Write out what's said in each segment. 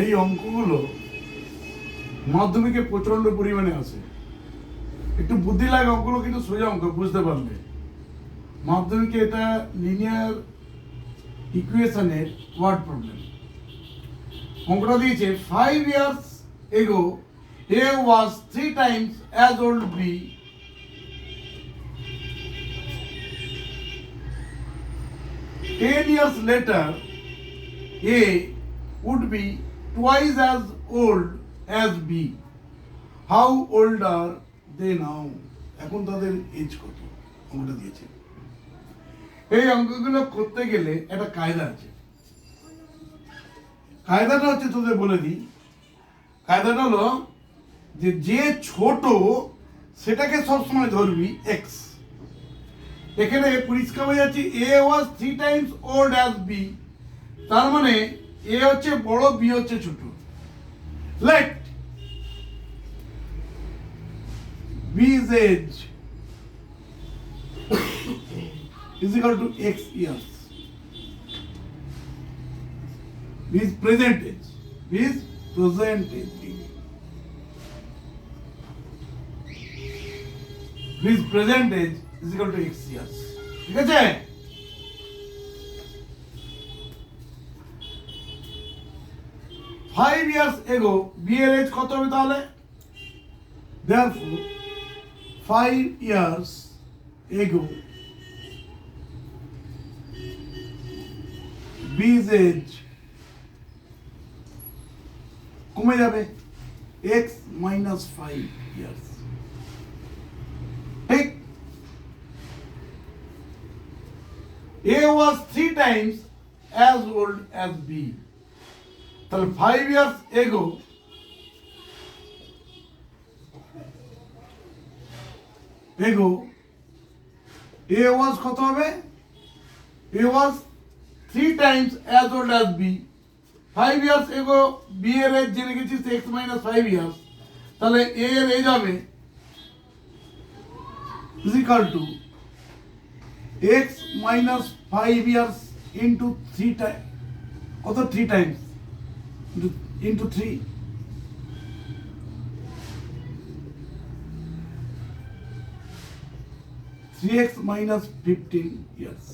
এই অঙ্কগুলো মাধ্যমিকে প্রচন্ড পরিমাণে আসে। একটু বুদ্ধি লাগে অঙ্কগুলো, কিন্তু সোজা অঙ্ক বুঝতে পারলে। মাধ্যমিকে এটা লিনিয়ার ইকুয়েশনের ওয়ার্ড প্রবলেম। অঙ্কটা দিয়েছে 5 years ago A was 3 times as old B. 10 years later A would be twice as old as B. How old are they now? এখন তাদের এজ কত? অঙ্কটা দিয়েছে। এই অঙ্কগুলো করতে গেলে একটা কায়দা আছে। কায়দাটা হচ্ছে, তোদের বলে দিই। কায়দাটা হলো যে ছোট সেটাকে সবসময় ধরবি এক্স। এখানে পরিষ্কার হয়ে যাচ্ছে A was 3 times old as B, তার মানে এ হচ্ছে বড়, বি হচ্ছে ছোট। লেট বি's age is equal to x years. B's present age. B's present age. B's present age is equal to x years. ঠিক আছে? Five years ago, B এর age কত হবে তাহলে? Therefore, 5 years ago, B's age কমে যাবে x minus 5 years. ঠিক? A was 3 times as old as B. তাহলে 5 years ago A was কত হবে? A was 3 times as old as B. 5 years ago B এর এজ জেনে গেছিস x minus 5 years, তাহলে A এর এজ হবে is equal to x minus 5 years into 3 times. কত? 3 times into 3. x minus 15 years.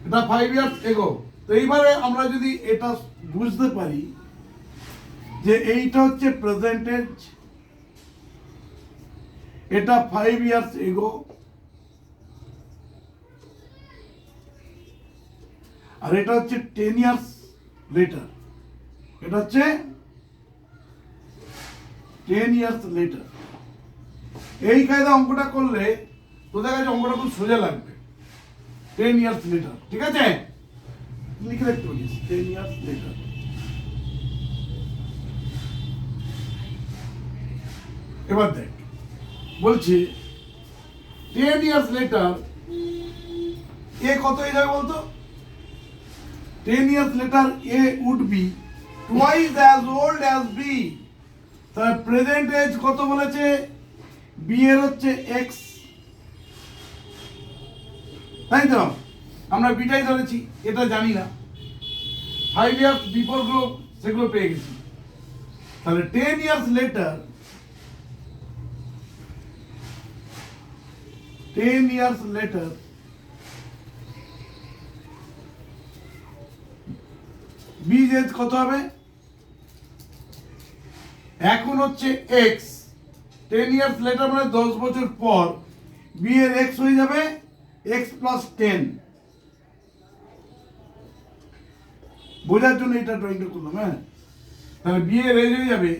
এটা 5 years ago. তো এইবারে আমরা যদি এটা বুঝতে পারি যে এইটা হচ্ছে প্রেজেন্ট এজ, এটা 5 years ago, আর এটা হচ্ছে 10 years later. এটা হচ্ছে 10 years later. এই কায়দা অঙ্কটা করলে তোদের কাছে অঙ্কটা খুব সোজা লাগবে। 10 years later. ঠিক আছে? লিখে রাখতে পারিস 10 years later. এবার দেখ, বলছি 10 years later এ কত হয়ে যাবে বলতো? 10 years later A would be twice as old as B. তার প্রেজেন্ট এজ কত বলেছে? B এর হচ্ছে x, তাই তো? আমরা বিটাই ধরেছি, এটা জানি না। 5 years বিফোর গুলো সেগুলো পেয়ে গেছি। তাহলে 10 years later, 10 years later B's age কত হবে? এখন হচ্ছে x, 10 years later মানে 10 বছর পর B এর x হয়ে যাবে x plus 10. বোঝার জন্য এটা ড্রয়িংটা করলাম। হ্যাঁ, তাহলে B এর এজ হয়ে যাবে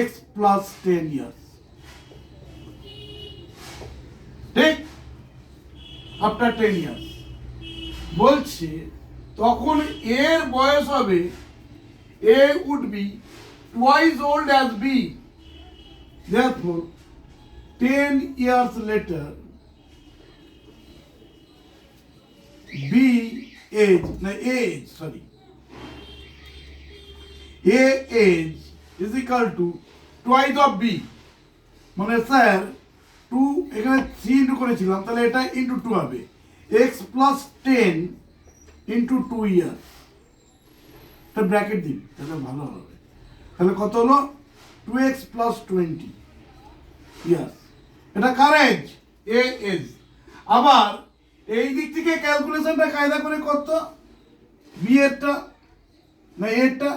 x plus 10 years. ঠিক? আফটার 10 years বলছে তখন এর বয়স হবে A would be twice old as B. Therefore 10 years later B age, no age, sorry, A age is equal to twice of B. মানে স্যার 2 এখানে 3 ইনটু করেছিলাম, তাহলে এটা ইনটু 2 হবে x plus 10 into 2 years. একটা ব্র্যাকেট দিন, তাহলে ভালো হবে। তাহলে কত হলো? 2x plus 20। ইয়াস, এটা কার এজ? এ এজ। আবার এই দিক থেকে ক্যালকুলেশনটা কায়দা করে করতো, বি এরটা না এরটা,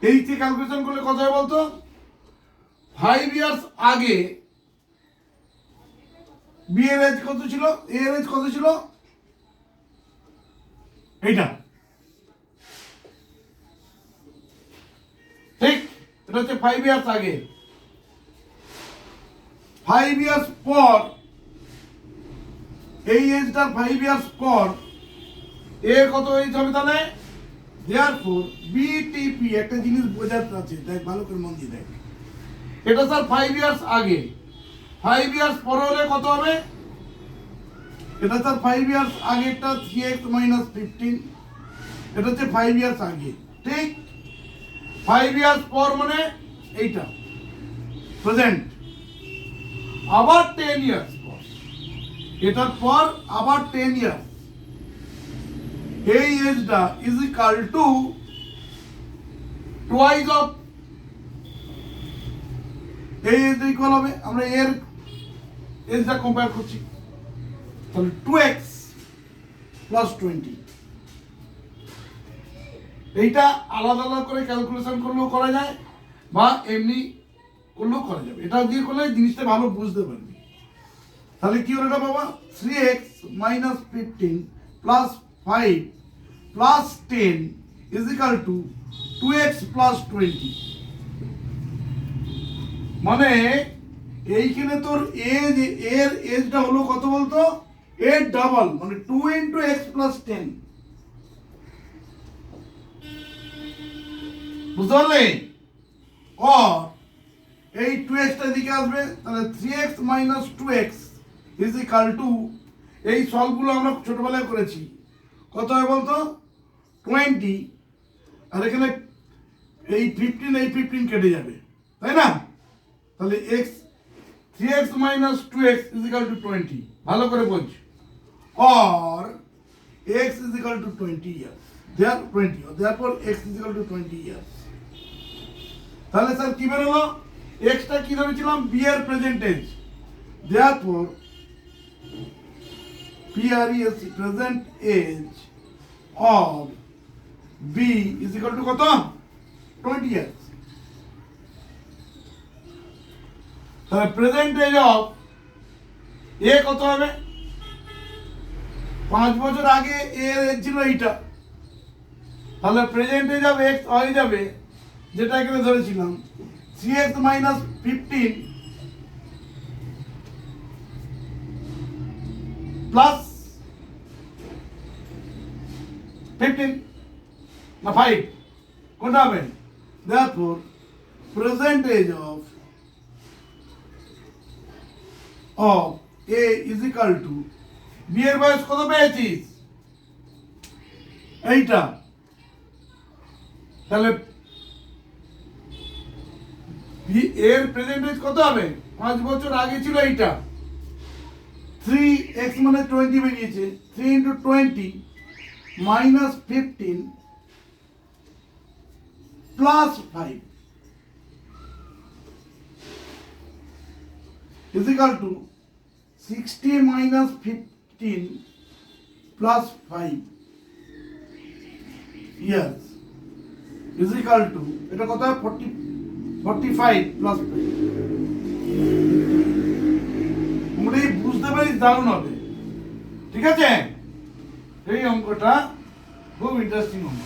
এই দিক থেকে ক্যালকুলেশন করলে কত হয় বলতো? 5 ইয়ার্স আগে বি এর এজ কত ছিল, এ এর এজ কত ছিল? এইটা ঠিক, এটা হচ্ছে 5 ইয়ার্স আগে। 5 ইয়ার্স পর, এই এজটা 5 ইয়ার্স পর এর কত এজ হবে তাহলে? দেয়ারফর বিটিপি, একটা জিনিস বোঝার আছে, দেখ ভালো করে মন দিয়ে দেখ। এটা স্যার 5 ইয়ার্স আগে, 5 ইয়ার্স পরে হলে কত হবে? এটা স্যার 5 ইয়ার্স আগেরটা 3x মাইনাস 15, এটা হচ্ছে 5 ইয়ার্স আগে, ঠিক। 5 ইয়ার্স পর মানে এইটা প্রেজেন্ট। আবার 10 ইয়ার্স পর, এটার পর আবার 10 ইয়ার্স, এই এজটা is equal to twice of এই এজ ইকুয়াল হবে, আমরা এর এজটা কম্পেয়ার করছি, তাহলে 2x প্লাস 20। এইটা আলাদা আলাদা করে ক্যালকুলেশন করলেও করা যায় বা এমনি করলেও করা যাবে, এটা দিয়ে করলে জিনিসটা ভালো বুঝতে পারবি। তাহলে কি হলো এটা বাবা? 3x minus 15 plus 5 plus 10 is equal two 2x plus 20। মানে এইখানে তোর এজ, এর এজটা হলো কত বলতো? এর ডাবল, মানে 2 ইন্টু x প্লাস 10। বুঝতে পারলে? আর এই 2x টা দিকে আসবে, তাহলে 3x minus 2x is equal two, এই সলভগুলো আমরা ছোটবেলায় করেছি, কত হয় বলতো? 20। আর এখানে এই 15 এই 15 কেটে যাবে, তাই না? তাহলে x 3x minus 2x is equal to 20, ভালো করে বোঝ। আর x is equal to 20 years, there 20, therefore x is equal to 20 years. তাহলে স্যার কি বেরোলো? x টা কি ধরেছিলাম? b এর present age, therefore PRES present age of B is equal to কত? 20 years. তাহলে প্রেজেন্ট এজ অফ এ কত হবে? 5 বছর আগে এর এজ ছিল এইটা, তাহলে প্রেজেন্ট এজ অফ এক্স হয়ে যাবে যেটা এখানে ধরেছিলাম 3x মাইনাস 15 প্লাস 15 না 5, কোনটা হবে? therefore present age of A is equal to B এর বয়স কত পেয়েছিস? এইটা, তাহলে B এর প্রেজেন্ট এজ কত হবে? 5 বছর আগে ছিল এইটা, 3x মানে 20 বেরিয়েছে, 3 into 20 minus 15 plus 5 is equal to 60 minus 15 plus 5 years is equal to, এটা কত হয়? 45 plus 5। আমরা এই বুঝতে পারি, দারুণ হবে, ঠিক আছে? এই অঙ্কটা খুব ইন্টারেস্টিং অঙ্ক।